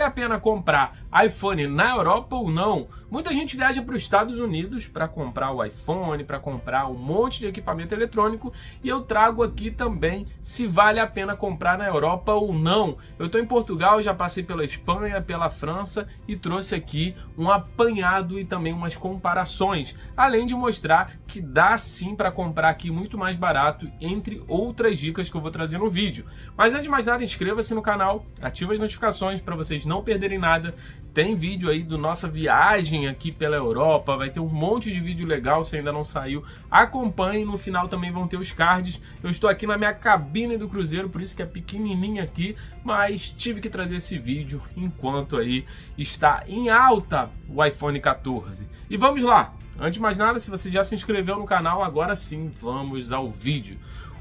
vale a pena comprar iPhone na Europa ou não? Muita gente viaja para os Estados Unidos para comprar o iPhone, para comprar um monte de equipamento eletrônico, e eu trago aqui também se vale a pena comprar na Europa ou não. Eu estou em Portugal, já passei pela Espanha, pela França e trouxe aqui um apanhado e também umas comparações, além de mostrar que dá sim para comprar aqui muito mais barato, entre outras dicas que eu vou trazer no vídeo. Mas antes de mais nada, inscreva-se no canal, ative as notificações para vocês não perderem nada. Tem vídeo aí do nossa viagem aqui pela Europa, vai ter um monte de vídeo legal, se ainda não saiu, acompanhe, no final também vão ter os cards. Eu estou aqui na minha cabine do cruzeiro, por isso que é pequenininha aqui, mas tive que trazer esse vídeo enquanto aí está em alta o iPhone 14. E vamos lá, antes de mais nada, se você já se inscreveu no canal, agora sim, vamos ao vídeo.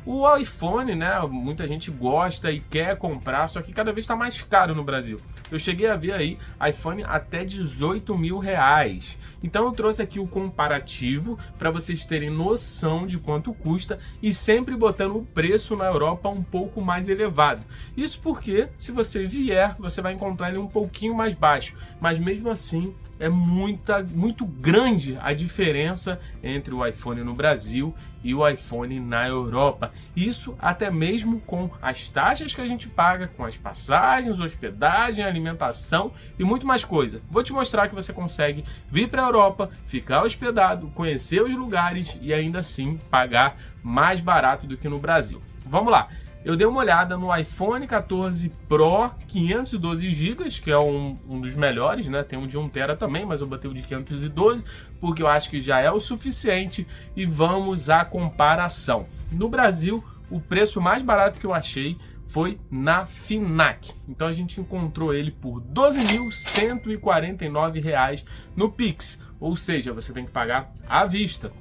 O iPhone, né, muita gente gosta e quer comprar, só que cada vez está mais caro no Brasil. Eu cheguei a ver aí iPhone até 18 mil reais. Então eu trouxe aqui o comparativo para vocês terem noção de quanto custa e sempre botando o preço na Europa um pouco mais elevado. Isso porque se você vier, você vai encontrar ele um pouquinho mais baixo, mas mesmo assim é muito grande a diferença entre o iPhone no Brasil e o iPhone na Europa. Isso até mesmo com as taxas que a gente paga, com as passagens, hospedagem, alimentação e muito mais coisa. Vou te mostrar que você consegue vir para a Europa, ficar hospedado, conhecer os lugares e ainda assim pagar mais barato do que no Brasil. Vamos lá! Eu dei uma olhada no iPhone 14 Pro 512 GB, que é um dos melhores, né? Tem um de 1 TB também, mas eu botei o de 512 porque eu acho que já é o suficiente, e vamos à comparação. No Brasil, o preço mais barato que eu achei foi na Fnac. Então a gente encontrou ele por R$ 12.149 no Pix, ou seja, você tem que pagar à vista,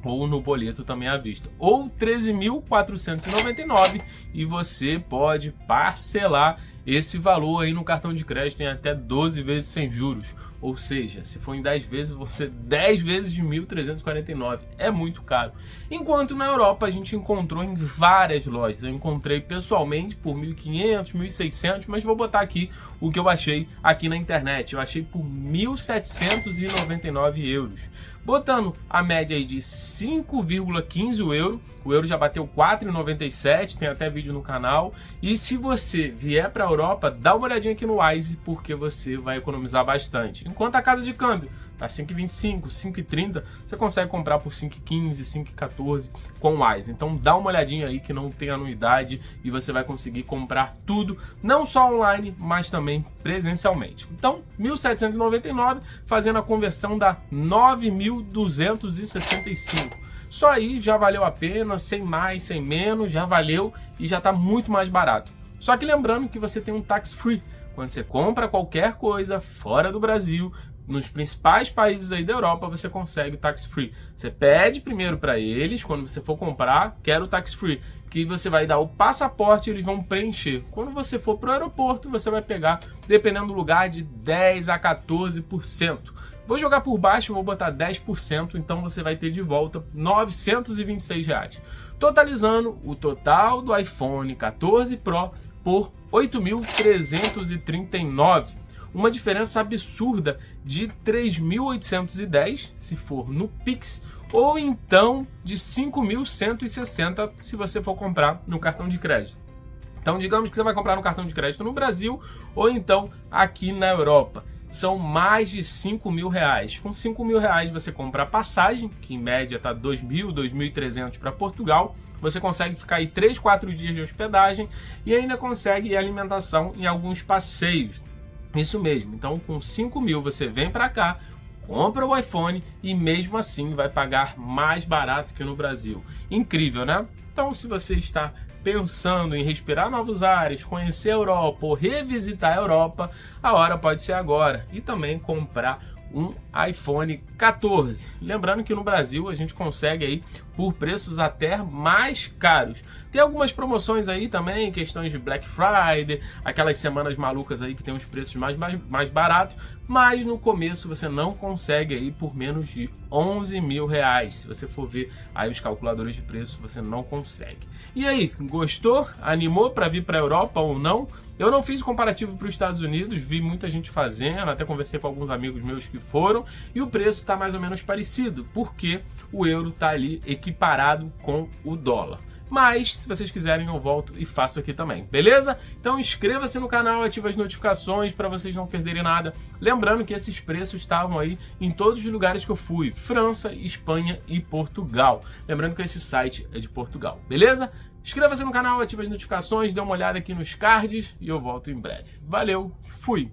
ou no boleto também à vista, ou 13.499, e você pode parcelar esse valor aí no cartão de crédito em até 12 vezes sem juros. Ou seja, se for em 10 vezes, você 10 vezes de 1.349. É muito caro. Enquanto na Europa a gente encontrou em várias lojas. Eu encontrei pessoalmente por 1.500, 1.600, mas vou botar aqui o que eu achei aqui na internet. Eu achei por 1.799 euros. Botando a média aí de 5,15 o euro já bateu 4,97, tem até vídeo no canal. E se você vier para a Europa, dá uma olhadinha aqui no Wise, porque você vai economizar bastante. Enquanto a casa de câmbio tá 5,25, 5,30, você consegue comprar por 5,15, 5,14 com o Wise. Então dá uma olhadinha aí que não tem anuidade e você vai conseguir comprar tudo, não só online, mas também presencialmente. Então, 1.799, fazendo a conversão dá 9.265. Só aí já valeu a pena, sem mais, sem menos, já valeu e já está muito mais barato. Só que lembrando que você tem um tax free. Quando você compra qualquer coisa fora do Brasil, nos principais países aí da Europa, você consegue o tax free. Você pede primeiro para eles, quando você for comprar, quero o tax free, que você vai dar o passaporte e eles vão preencher. Quando você for para o aeroporto, você vai pegar, dependendo do lugar, de 10 a 14%. Vou jogar por baixo, vou botar 10%, então você vai ter de volta R$ 926 reais. Totalizando o total do iPhone 14 Pro por 8.339. Uma diferença absurda de 3.810 se for no Pix, ou então de 5.160 se você for comprar no cartão de crédito. Então digamos que você vai comprar no cartão de crédito no Brasil ou então aqui na Europa. São mais de 5 mil reais. Com 5 mil reais você compra a passagem, que em média está 2.000, 2.300 para Portugal. Você consegue ficar aí 3, 4 dias de hospedagem e ainda consegue alimentação em alguns passeios. Isso mesmo, então com 5 mil você vem para cá, compra o iPhone e mesmo assim vai pagar mais barato que no Brasil. Incrível, né? Então se você está pensando em respirar novos ares, conhecer a Europa ou revisitar a Europa, a hora pode ser agora. E também comprar um iPhone 14. Lembrando que no Brasil a gente consegue aí por preços até mais caros. Tem algumas promoções aí também, questões de Black Friday, aquelas semanas malucas aí que tem os preços mais baratos, mas no começo você não consegue aí por menos de 11 mil reais. Se você for ver aí os calculadores de preço, você não consegue. E aí, gostou? Animou para vir para a Europa ou não? Eu não fiz o comparativo para os Estados Unidos, vi muita gente fazendo, até conversei com alguns amigos meus que foram, e o preço está mais ou menos parecido, porque o euro está ali equiparado com o dólar. Mas, se vocês quiserem, eu volto e faço aqui também, beleza? Então inscreva-se no canal, ative as notificações para vocês não perderem nada. Lembrando que esses preços estavam aí em todos os lugares que eu fui, França, Espanha e Portugal. Lembrando que esse site é de Portugal, beleza? Inscreva-se no canal, ative as notificações, dê uma olhada aqui nos cards e eu volto em breve. Valeu, fui!